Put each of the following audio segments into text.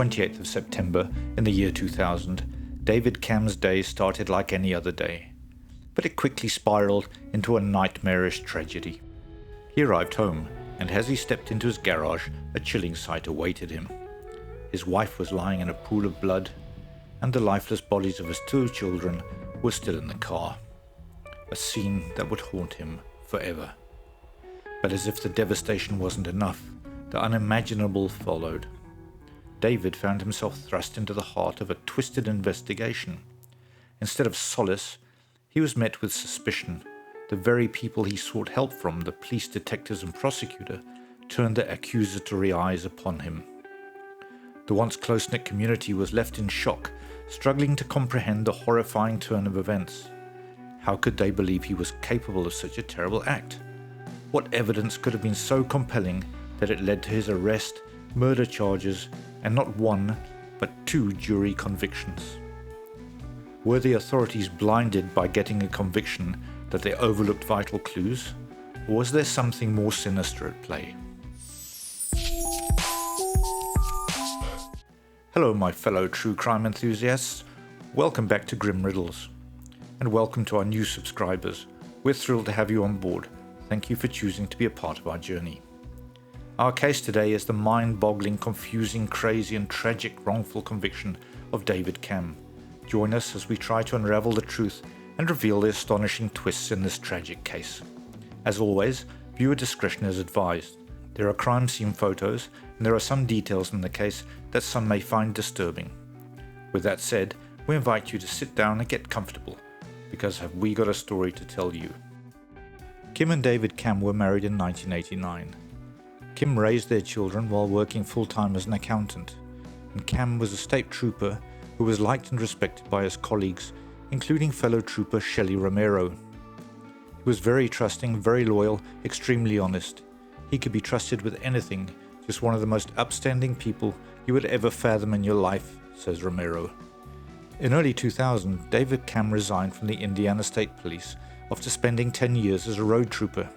28th of September in the year 2000, David Camm's day started like any other day, but it quickly spiraled into a nightmarish tragedy. He arrived home, and as he stepped into his garage, a chilling sight awaited him. His wife was lying in a pool of blood, and the lifeless bodies of his 2 children were still in the car. A scene that would haunt him forever. But as if the devastation wasn't enough, the unimaginable followed. David found himself thrust into the heart of a twisted investigation. Instead of solace, he was met with suspicion. The very people he sought help from, the police, detectives and prosecutor, turned their accusatory eyes upon him. The once close-knit community was left in shock, struggling to comprehend the horrifying turn of events. How could they believe he was capable of such a terrible act? What evidence could have been so compelling that it led to his arrest, murder charges, and not 1, but 2 jury convictions? Were the authorities blinded by getting a conviction that they overlooked vital clues, or was there something more sinister at play? Hello my fellow true crime enthusiasts, welcome back to Grim Riddles, and welcome to our new subscribers. We're thrilled to have you on board. Thank you for choosing to be a part of our journey. Our case today is the mind-boggling, confusing, crazy and tragic wrongful conviction of David Camm. Join us as we try to unravel the truth and reveal the astonishing twists in this tragic case. As always, viewer discretion is advised. There are crime scene photos, and there are some details in the case that some may find disturbing. With that said, we invite you to sit down and get comfortable, because have we got a story to tell you. Kim and David Camm were married in 1989. Kim raised their children while working full-time as an accountant, and Camm was a state trooper who was liked and respected by his colleagues, including fellow trooper Shelley Romero. He was very trusting, very loyal, extremely honest. He could be trusted with anything, just one of the most upstanding people you would ever fathom in your life, says Romero. In early 2000, David Camm resigned from the Indiana State Police after spending 10 years as a road trooper.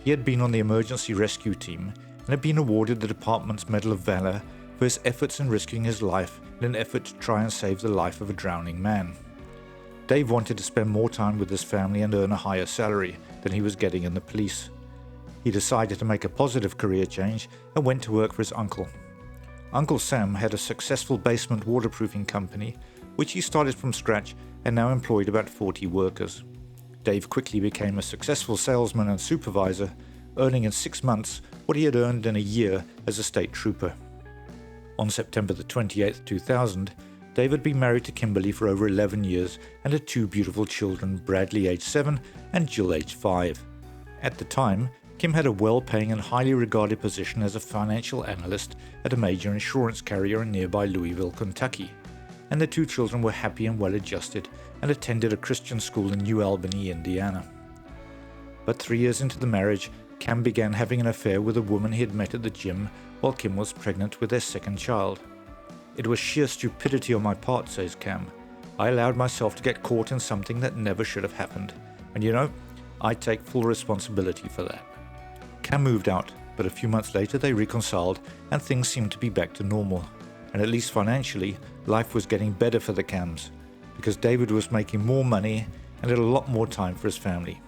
He had been on the emergency rescue team and had been awarded the department's Medal of Valor for his efforts in risking his life in an effort to try and save the life of a drowning man. Dave wanted to spend more time with his family and earn a higher salary than he was getting in the police. He decided to make a positive career change and went to work for his uncle. Uncle Sam had a successful basement waterproofing company, which he started from scratch and now employed about 40 workers. Dave quickly became a successful salesman and supervisor, earning in 6 months what he had earned in a year as a state trooper. On September the 28th, 2000, Dave had been married to Kimberly for over 11 years and had 2 beautiful children, Bradley aged 7 and Jill aged 5. At the time, Kim had a well-paying and highly regarded position as a financial analyst at a major insurance carrier in nearby Louisville, Kentucky, and the 2 children were happy and well-adjusted and attended a Christian school in New Albany, Indiana. But 3 years into the marriage, Camm began having an affair with a woman he had met at the gym while Kim was pregnant with their 2nd child. It was sheer stupidity on my part, says Camm. I allowed myself to get caught in something that never should have happened, and you know, I take full responsibility for that. Camm moved out, but a few months later they reconciled and things seemed to be back to normal. And at least financially, life was getting better for the Camms, because David was making more money and had a lot more time for his family.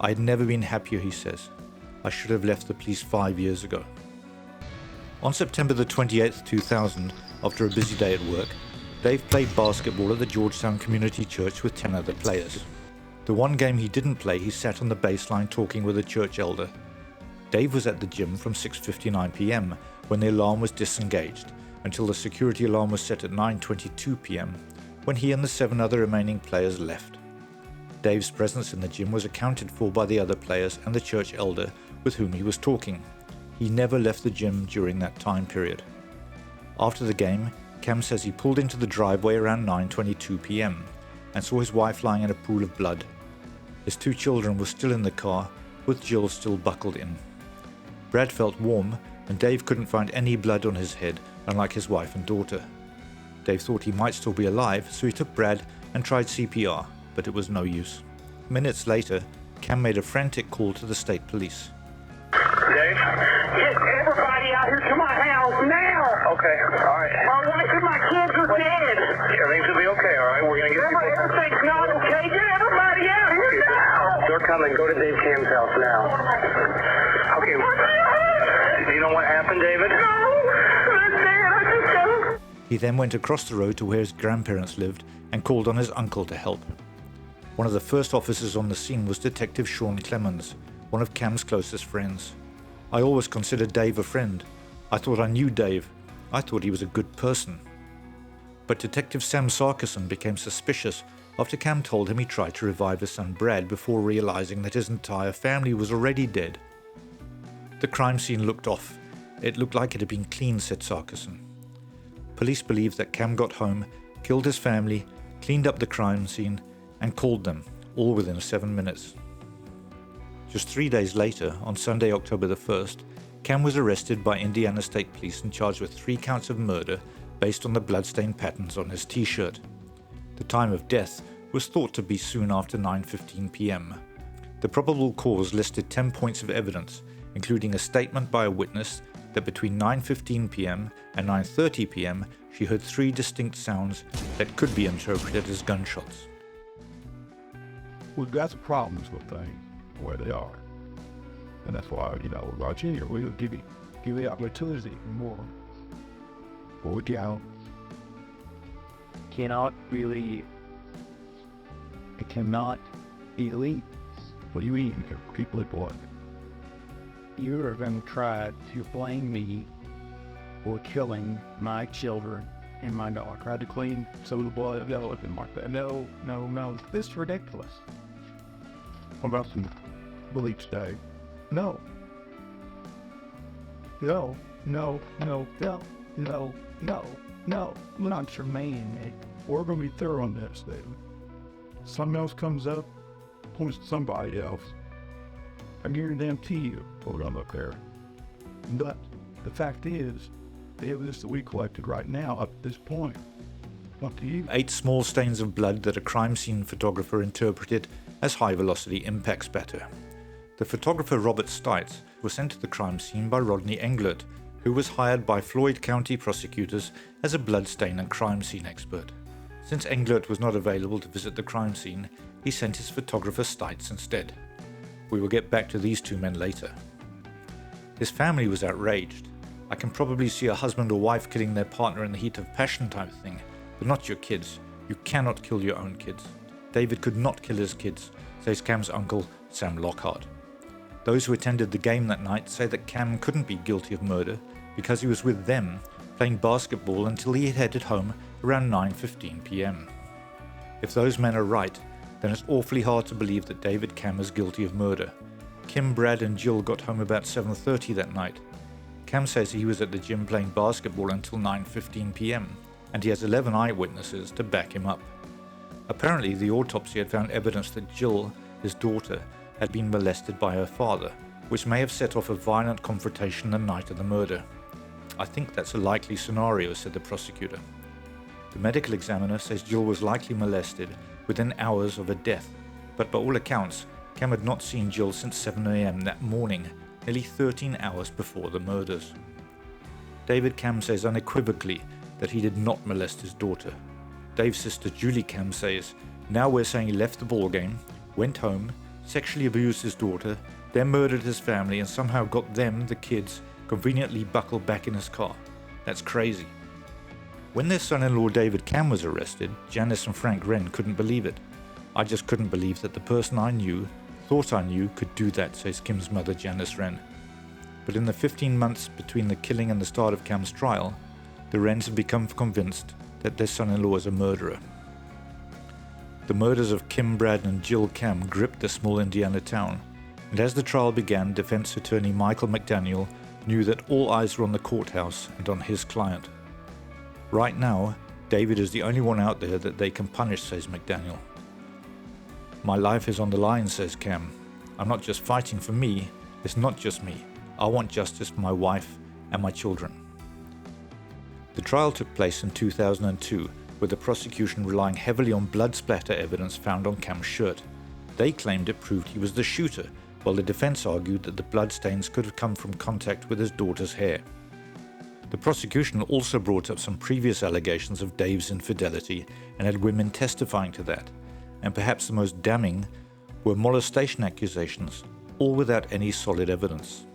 I had never been happier, he says. I should have left the police 5 years ago. On September the 28th, 2000, after a busy day at work, Dave played basketball at the Georgetown Community Church with 10 other players. The one game he didn't play, he sat on the baseline talking with a church elder. Dave was at the gym from 6:59 p.m. when the alarm was disengaged, until the security alarm was set at 9:22 p.m. when he and the 7 other remaining players left. Dave's presence in the gym was accounted for by the other players and the church elder with whom he was talking. He never left the gym during that time period. After the game, Camm says he pulled into the driveway around 9:22 p.m. and saw his wife lying in a pool of blood. His 2 children were still in the car, with Jill still buckled in. Brad felt warm, and Dave couldn't find any blood on his head, unlike his wife and daughter. Dave thought he might still be alive, so he took Brad and tried CPR, but it was no use. Minutes later, Camm made a frantic call to the state police. Dave? Get everybody out here to my house now! Okay, all right. My wife and my kids are dead. Everything's gonna be okay, all right? We're gonna get people. Everything's not okay. Get everybody out here now. They're coming. Go to Dave Camm's house now. Okay. Do you know what happened, David? No, they're dead. I just don't. He then went across the road to where his grandparents lived and called on his uncle to help. One of the first officers on the scene was Detective Sean Clemens, one of Cam's closest friends. I always considered Dave a friend. I thought I knew Dave. I thought he was a good person. But Detective Sam Sarkison became suspicious after Cam told him he tried to revive his son Brad before realizing that his entire family was already dead. The crime scene looked off. It looked like it had been clean, said Sarkison. Police believe that Cam got home, killed his family, cleaned up the crime scene, and called them, all within 7 minutes. Just 3 days later, on Sunday, October the 1st, Cam was arrested by Indiana State Police and charged with 3 counts of murder based on the bloodstain patterns on his t-shirt. The time of death was thought to be soon after 9:15 p.m. The probable cause listed 10 points of evidence, including a statement by a witness that between 9:15 p.m. and 9:30 p.m. she heard 3 distinct sounds that could be interpreted as gunshots. We've got some problems with things where they are. And that's why, watching here, we'll give you the opportunity more. Go down. Cannot really. I cannot elite. What do you mean? People at what? You are going to try to blame me for killing my children and my dog. Tried to clean some of the blood out and like that. No. This is ridiculous. What about some bleach day? No. Not germane, mate. We're going to be thorough on this, David. Something else comes up, points to somebody else. I guarantee you, hold on up there. But the fact is, the evidence that we collected right now up to this point, up to you. 8 small stains of blood that a crime scene photographer interpreted as high-velocity impact spatter. The photographer Robert Stites was sent to the crime scene by Rodney Englert, who was hired by Floyd County prosecutors as a bloodstain and crime scene expert. Since Englert was not available to visit the crime scene, he sent his photographer Stites instead. We will get back to these 2 men later. His family was outraged. I can probably see a husband or wife killing their partner in the heat of passion type thing, but not your kids. You cannot kill your own kids. David could not kill his kids, says Cam's uncle, Sam Lockhart. Those who attended the game that night say that Cam couldn't be guilty of murder because he was with them playing basketball until he headed home around 9:15 p.m. If those men are right, then it's awfully hard to believe that David Camm is guilty of murder. Kim, Brad and Jill got home about 7:30 that night. Cam says he was at the gym playing basketball until 9:15 p.m. and he has 11 eyewitnesses to back him up. Apparently the autopsy had found evidence that Jill, his daughter, had been molested by her father, which may have set off a violent confrontation the night of the murder. I think that's a likely scenario, said the prosecutor. The medical examiner says Jill was likely molested within hours of her death, but by all accounts, Cam had not seen Jill since 7 a.m. that morning, nearly 13 hours before the murders. David Camm says unequivocally that he did not molest his daughter. Dave's sister Julie Camm says, now we're saying he left the ballgame, went home, sexually abused his daughter, then murdered his family and somehow got them, the kids, conveniently buckled back in his car. That's crazy. When their son-in-law David Camm was arrested, Janice and Frank Wren couldn't believe it. I just couldn't believe that the person I knew, thought I knew, could do that, says Kim's mother Janice Wren. But in the 15 months between the killing and the start of Cam's trial, the Wrens have become convinced that their son-in-law is a murderer. The murders of Kim, Brad and Jill Camm gripped the small Indiana town, and as the trial began, defense attorney Michael McDaniel knew that all eyes were on the courthouse and on his client. Right now, David is the only one out there that they can punish, says McDaniel. My life is on the line, says Camm. I'm not just fighting for me, it's not just me. I want justice for my wife and my children. The trial took place in 2002, with the prosecution relying heavily on blood splatter evidence found on Camm's shirt. They claimed it proved he was the shooter, while the defense argued that the bloodstains could have come from contact with his daughter's hair. The prosecution also brought up some previous allegations of Dave's infidelity and had women testifying to that, and perhaps the most damning were molestation accusations, all without any solid evidence.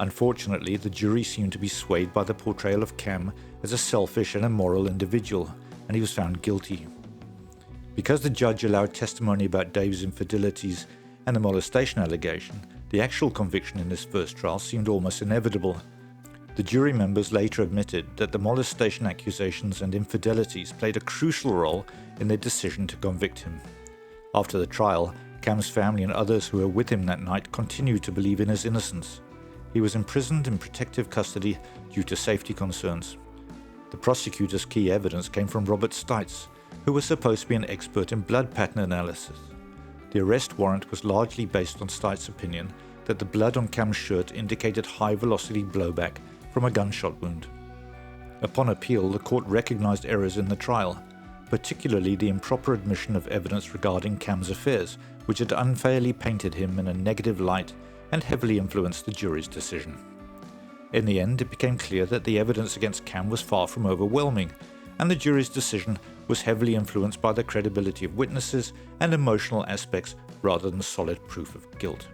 Unfortunately, the jury seemed to be swayed by the portrayal of Camm as a selfish and immoral individual, and he was found guilty. Because the judge allowed testimony about Dave's infidelities and the molestation allegation, the actual conviction in this first trial seemed almost inevitable. The jury members later admitted that the molestation accusations and infidelities played a crucial role in their decision to convict him. After the trial, Camm's family and others who were with him that night continued to believe in his innocence. He was imprisoned in protective custody due to safety concerns. The prosecutor's key evidence came from Robert Stites, who was supposed to be an expert in blood pattern analysis. The arrest warrant was largely based on Stites' opinion that the blood on Camm's shirt indicated high-velocity blowback from a gunshot wound. Upon appeal, the court recognized errors in the trial, particularly the improper admission of evidence regarding Camm's affairs, which had unfairly painted him in a negative light and heavily influenced the jury's decision. In the end, it became clear that the evidence against Camm was far from overwhelming, and the jury's decision was heavily influenced by the credibility of witnesses and emotional aspects rather than solid proof of guilt.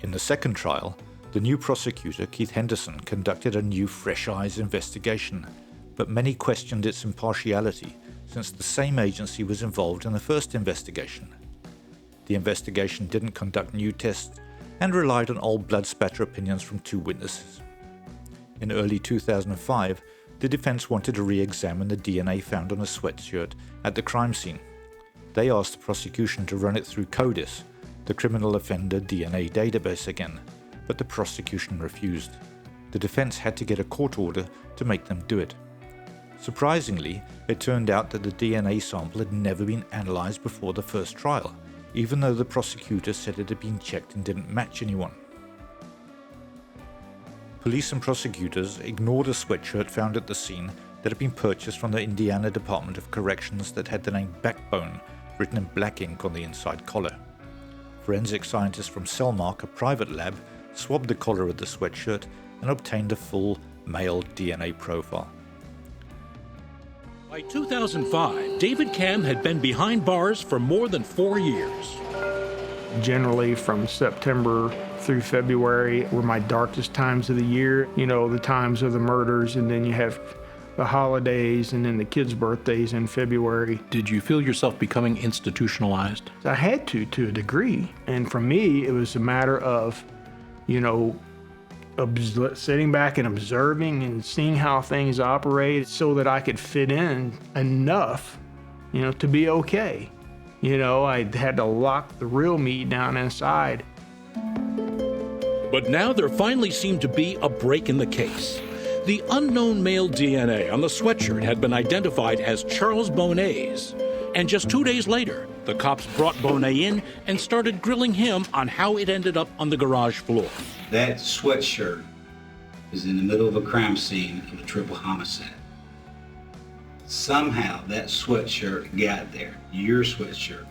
In the second trial, the new prosecutor, Keith Henderson, conducted a new fresh eyes investigation, but many questioned its impartiality since the same agency was involved in the first investigation. The investigation didn't conduct new tests and relied on old blood spatter opinions from two witnesses. In early 2005, the defense wanted to re-examine the DNA found on a sweatshirt at the crime scene. They asked the prosecution to run it through CODIS, the criminal offender DNA database again, but the prosecution refused. The defense had to get a court order to make them do it. Surprisingly, it turned out that the DNA sample had never been analyzed before the first trial, even though the prosecutor said it had been checked and didn't match anyone. Police and prosecutors ignored a sweatshirt found at the scene that had been purchased from the Indiana Department of Corrections that had the name Backbone written in black ink on the inside collar. Forensic scientists from Cellmark, a private lab, swabbed the collar of the sweatshirt and obtained a full male DNA profile. By 2005, David Camm had been behind bars for more than 4 years. Generally from September through February were my darkest times of the year. You know, the times of the murders, and then you have the holidays and then the kids' birthdays in February. Did you feel yourself becoming institutionalized? I had to a degree. And for me, it was a matter of, you know, sitting back and observing and seeing how things operate so that I could fit in enough, you know, to be okay. You know, I had to lock the real me down inside. But now there finally seemed to be a break in the case. The unknown male DNA on the sweatshirt had been identified as Charles Bonet's. And just 2 days later, the cops brought Bonet in and started grilling him on how it ended up on the garage floor. That sweatshirt is in the middle of a crime scene of a triple homicide. Somehow that sweatshirt got there, your sweatshirt.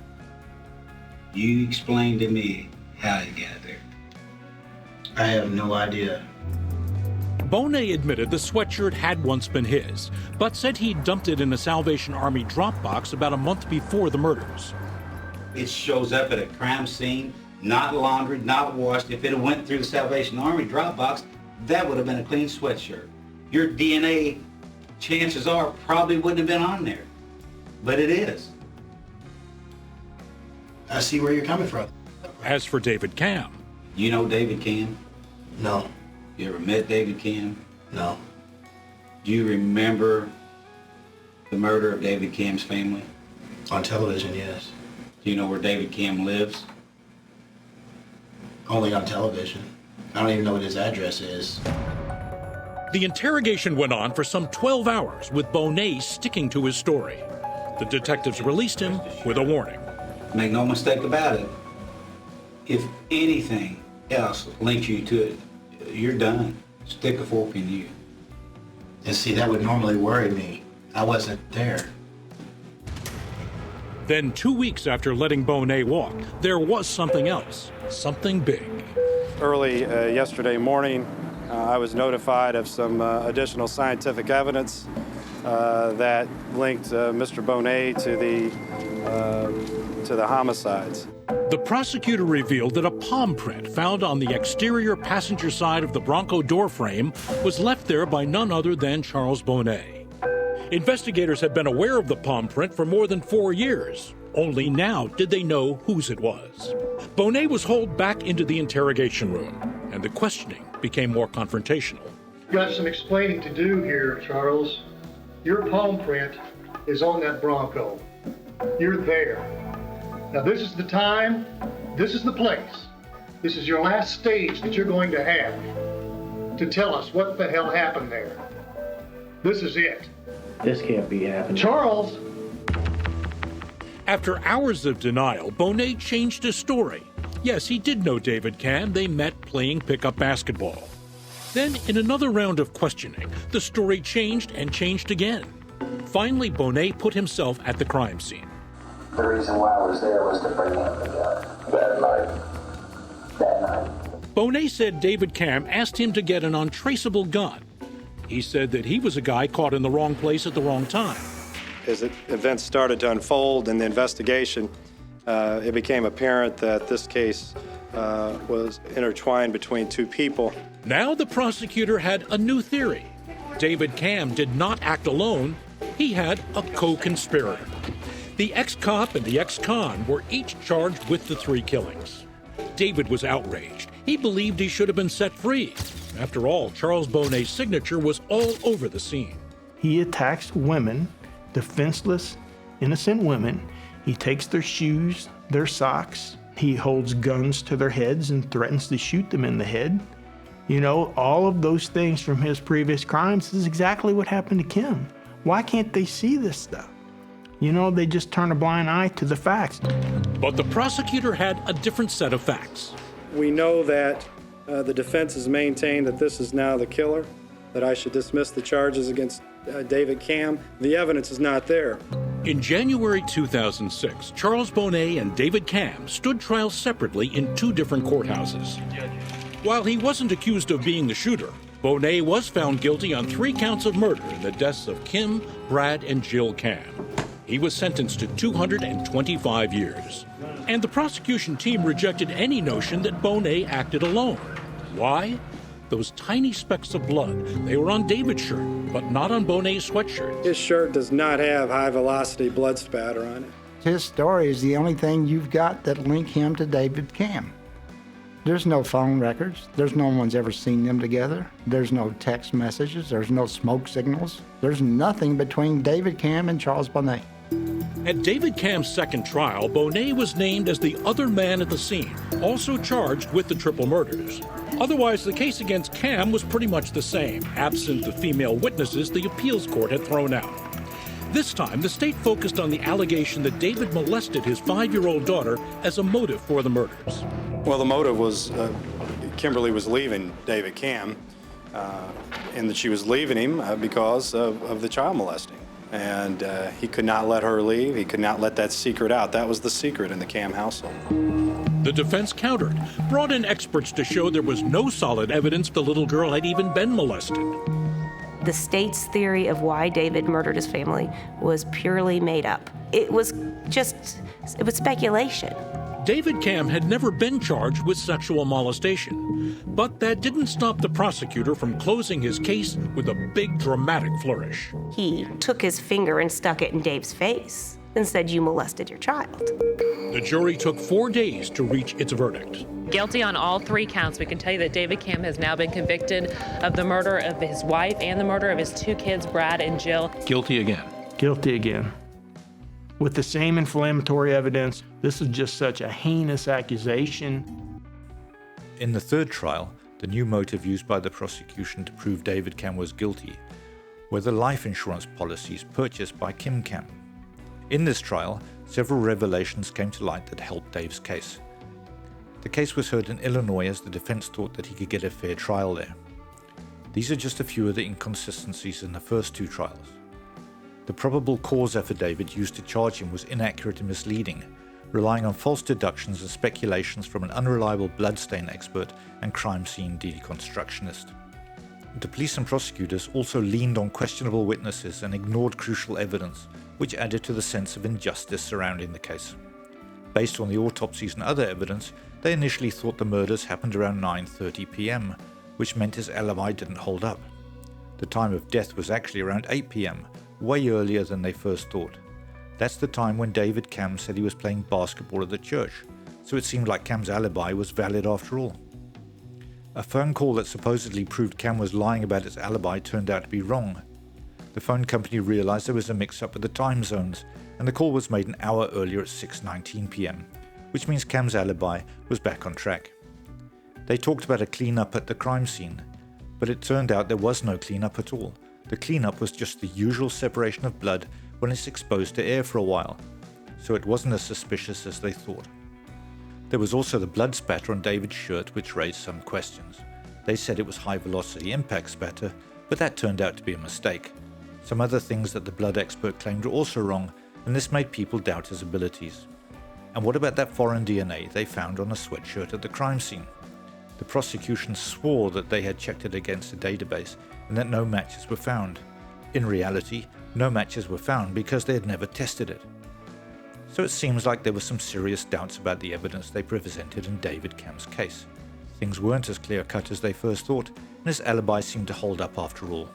You explain to me how it got there. I have no idea. Bonet admitted the sweatshirt had once been his, but said he dumped it in a Salvation Army drop box about a month before the murders. It shows up at a crime scene, not laundered, not washed. If it had went through the Salvation Army drop box, that would have been a clean sweatshirt. Your DNA, chances are, probably wouldn't have been on there, but it is. I see where you're coming from. As for David Camm, You know David Camm? No. You ever met David Camm? No. Do you remember the murder of David Camm's family? On television, yes. Do you know where David Camm lives? Only on television. I don't even know what his address is. the interrogation went on for some 12 hours with Bonet sticking to his story. The detectives released him with a warning. Make no mistake about it. If anything else links you to it, you're done. Stick a fork in you. And see, that would normally worry me. I wasn't there. Then 2 weeks after letting Bonet walk, there was something else, something big. Early yesterday morning, I was notified of some additional scientific evidence that linked Mr. Bonet to the homicides. The prosecutor revealed that a palm print found on the exterior passenger side of the Bronco door frame was left there by none other than Charles Bonet. Investigators had been aware of the palm print for more than 4 years. Only now did they know whose it was. Bonet was hauled back into the interrogation room, and the questioning became more confrontational. Got some explaining to do here, Charles. Your palm print is on that Bronco. You're there. Now this is the time, this is the place. This is your last stage that you're going to have to tell us what the hell happened there. This is it. This can't be happening. Charles! After hours of denial, Bonet changed his story. Yes, he did know David Camm. They met playing pickup basketball. Then, in another round of questioning, the story changed and changed again. Finally, Bonet put himself at the crime scene. The reason why I was there was to bring him the gun that night. Bonet said David Camm asked him to get an untraceable gun. He said that he was a guy caught in the wrong place at the wrong time. As events started to unfold in the investigation, it became apparent that this case was intertwined between two people. Now the prosecutor had a new theory. David Camm did not act alone. He had a co-conspirator. The ex-cop and the ex-con were each charged with the 3 killings. David was outraged. He believed he should have been set free. After all, Charles Bonet's signature was all over the scene. He attacks women, defenseless, innocent women. He takes their shoes, their socks. He holds guns to their heads and threatens to shoot them in the head. You know, all of those things from his previous crimes is exactly what happened to Kim. Why can't they see this stuff? You know, they just turn a blind eye to the facts. But the prosecutor had a different set of facts. We know that the defense has maintained that this is now the killer, that I should dismiss the charges against David Camm. The evidence is not there. In January 2006, Charles Bonet and David Camm stood trial separately in 2 different courthouses. While he wasn't accused of being the shooter, Bonet was found guilty on 3 counts of murder in the deaths of Kim, Brad, and Jill Camm. He was sentenced to 225 years. And the prosecution team rejected any notion that Bonet acted alone. Why? Those tiny specks of blood, they were on David's shirt, but not on Bonet's sweatshirt. His shirt does not have high-velocity blood spatter on it. His story is the only thing you've got that link him to David Camm. There's no phone records. There's no one's ever seen them together. There's no text messages. There's no smoke signals. There's nothing between David Camm and Charles Bonet. At David Camm's second trial, Bonet was named as the other man at the scene, also charged with the triple murders. Otherwise, the case against Camm was pretty much the same, absent the female witnesses the appeals court had thrown out. This time, the state focused on the allegation that David molested his 5-year-old daughter as a motive for the murders. Well, the motive was Kimberly was leaving David Camm, and that she was leaving him because of the child molesting. And he could not let her leave. He could not let that secret out. That was the secret in the Camm household. The defense countered, brought in experts to show there was no solid evidence the little girl had even been molested. The state's theory of why David murdered his family was purely made up. It was speculation. David Camm had never been charged with sexual molestation, but that didn't stop the prosecutor from closing his case with a big dramatic flourish. He took his finger and stuck it in Dave's face and said, "You molested your child." The jury took 4 days to reach its verdict. Guilty on all 3 counts. We can tell you that David Camm has now been convicted of the murder of his wife and the murder of his 2 kids, Brad and Jill. Guilty again. Guilty again. With the same inflammatory evidence, this is just such a heinous accusation. In the third trial, the new motive used by the prosecution to prove David Camm was guilty were the life insurance policies purchased by Kim Camm. In this trial, several revelations came to light that helped Dave's case. The case was heard in Illinois as the defense thought that he could get a fair trial there. These are just a few of the inconsistencies in the first 2 trials. The probable cause affidavit used to charge him was inaccurate and misleading, relying on false deductions and speculations from an unreliable bloodstain expert and crime scene deconstructionist. The police and prosecutors also leaned on questionable witnesses and ignored crucial evidence, which added to the sense of injustice surrounding the case. Based on the autopsies and other evidence, they initially thought the murders happened around 9:30 p.m., which meant his alibi didn't hold up. The time of death was actually around 8 p.m., way earlier than they first thought. That's the time when David Camm said he was playing basketball at the church, so it seemed like Camm's alibi was valid after all. A phone call that supposedly proved Camm was lying about his alibi turned out to be wrong. The phone company realized there was a mix-up with the time zones, and the call was made an hour earlier at 6:19 p.m., which means Camm's alibi was back on track. They talked about a clean-up at the crime scene, but it turned out there was no clean-up at all. The clean-up was just the usual separation of blood when it's exposed to air for a while, so it wasn't as suspicious as they thought. There was also the blood spatter on David's shirt, which raised some questions. They said it was high-velocity impact spatter, but that turned out to be a mistake. Some other things that the blood expert claimed were also wrong, and this made people doubt his abilities. And what about that foreign DNA they found on a sweatshirt at the crime scene? The prosecution swore that they had checked it against a database and that no matches were found. In reality, no matches were found because they had never tested it. So it seems like there were some serious doubts about the evidence they presented in David Camm's case. Things weren't as clear-cut as they first thought, and his alibi seemed to hold up after all.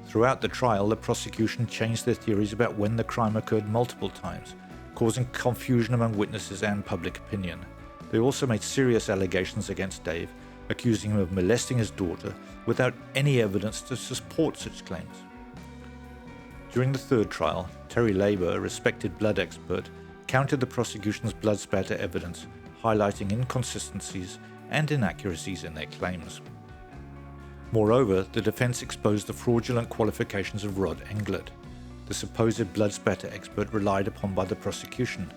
Throughout the trial, the prosecution changed their theories about when the crime occurred multiple times, causing confusion among witnesses and public opinion. They also made serious allegations against Dave, accusing him of molesting his daughter without any evidence to support such claims. During the third trial, Terry Laber, a respected blood expert, countered the prosecution's blood spatter evidence, highlighting inconsistencies and inaccuracies in their claims. Moreover, the defense exposed the fraudulent qualifications of Rod Englert, the supposed blood spatter expert relied upon by the prosecution.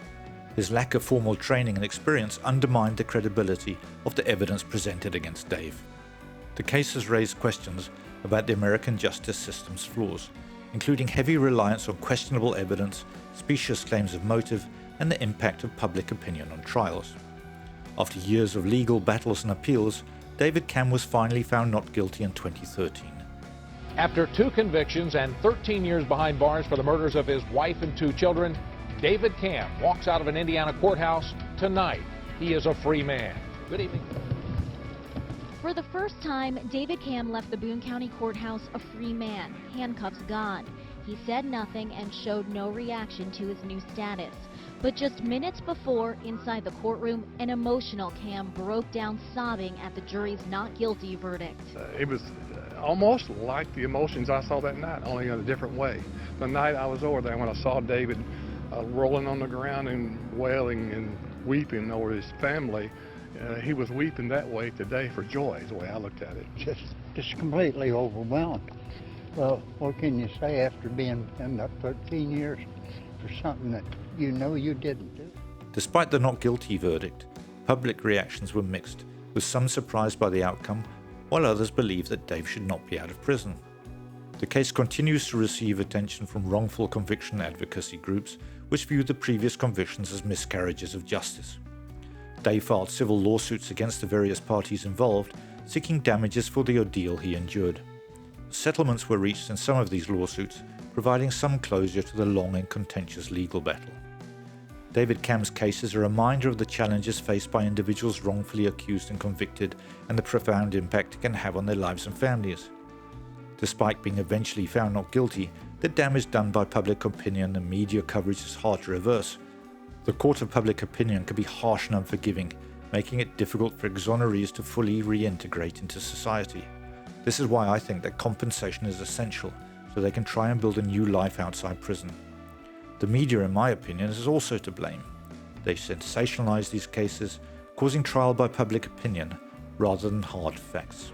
His lack of formal training and experience undermined the credibility of the evidence presented against Dave. The case has raised questions about the American justice system's flaws, including heavy reliance on questionable evidence, specious claims of motive, and the impact of public opinion on trials. After years of legal battles and appeals, David Camm was finally found not guilty in 2013. After 2 convictions and 13 years behind bars for the murders of his wife and 2 children, David Camm walks out of an Indiana courthouse tonight. He is a free man. Good evening. For the first time, David Camm left the Boone County Courthouse a free man, handcuffs gone. He said nothing and showed no reaction to his new status. But just minutes before, inside the courtroom, an emotional Camm broke down sobbing at the jury's not guilty verdict. It was almost like the emotions I saw that night, only in a different way. The night I was over there, when I saw David rolling on the ground and wailing and weeping over his family, he was weeping that way today for joy, is the way I looked at it. Just completely overwhelmed. Well, what can you say after being in up 13 years for something that you know you didn't do? Despite the not guilty verdict, public reactions were mixed, with some surprised by the outcome, while others believed that Dave should not be out of prison. The case continues to receive attention from wrongful conviction advocacy groups, which view the previous convictions as miscarriages of justice. Dave filed civil lawsuits against the various parties involved, seeking damages for the ordeal he endured. Settlements were reached in some of these lawsuits, providing some closure to the long and contentious legal battle. David Camm's case is a reminder of the challenges faced by individuals wrongfully accused and convicted, and the profound impact it can have on their lives and families. Despite being eventually found not guilty, the damage done by public opinion and media coverage is hard to reverse. The court of public opinion can be harsh and unforgiving, making it difficult for exonerees to fully reintegrate into society. This is why I think that compensation is essential, so they can try and build a new life outside prison. The media, in my opinion, is also to blame. They sensationalize these cases, causing trial by public opinion rather than hard facts.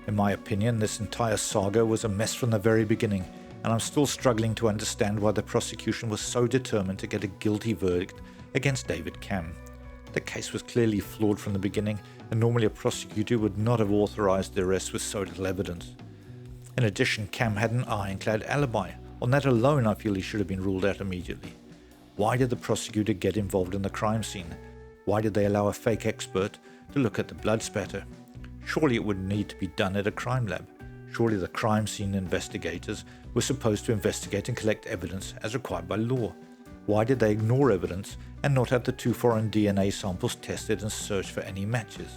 In my opinion, this entire saga was a mess from the very beginning, and I'm still struggling to understand why the prosecution was so determined to get a guilty verdict against David Camm. The case was clearly flawed from the beginning, and normally a prosecutor would not have authorized the arrest with so little evidence. In addition, Camm had an ironclad alibi. On that alone, I feel he should have been ruled out immediately. Why did the prosecutor get involved in the crime scene? Why did they allow a fake expert to look at the blood spatter? Surely it would need to be done at a crime lab. Surely the crime scene investigators were supposed to investigate and collect evidence as required by law. Why did they ignore evidence and not have the 2 foreign DNA samples tested and search for any matches?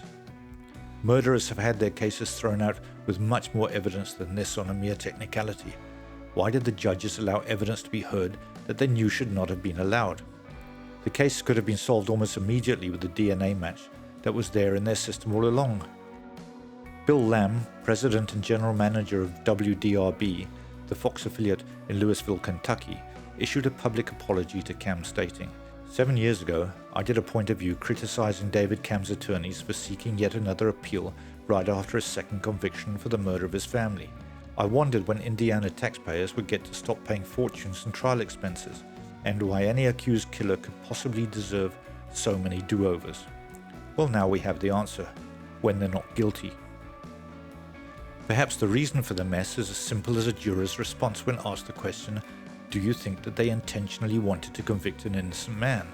Murderers have had their cases thrown out with much more evidence than this on a mere technicality. Why did the judges allow evidence to be heard that they knew should not have been allowed? The case could have been solved almost immediately with the DNA match that was there in their system all along. Bill Lamb, president and general manager of WDRB, the Fox affiliate in Louisville, Kentucky, issued a public apology to Camm, stating, "7 years ago, I did a point of view criticizing David Camm's attorneys for seeking yet another appeal right after his second conviction for the murder of his family. I wondered when Indiana taxpayers would get to stop paying fortunes in trial expenses, and why any accused killer could possibly deserve so many do-overs. Well, now we have the answer, when they're not guilty." Perhaps the reason for the mess is as simple as a juror's response when asked the question, "Do you think that they intentionally wanted to convict an innocent man?"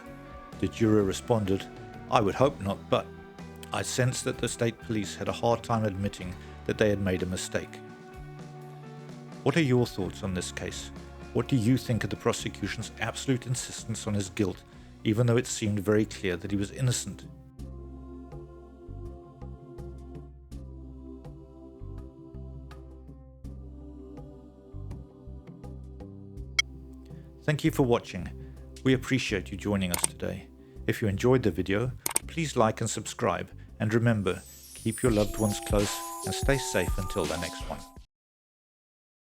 The juror responded, "I would hope not, but..." I sensed that the state police had a hard time admitting that they had made a mistake. What are your thoughts on this case? What do you think of the prosecution's absolute insistence on his guilt, even though it seemed very clear that he was innocent? Thank you for watching. We appreciate you joining us today. If you enjoyed the video, please like and subscribe, and remember, keep your loved ones close and stay safe until the next one.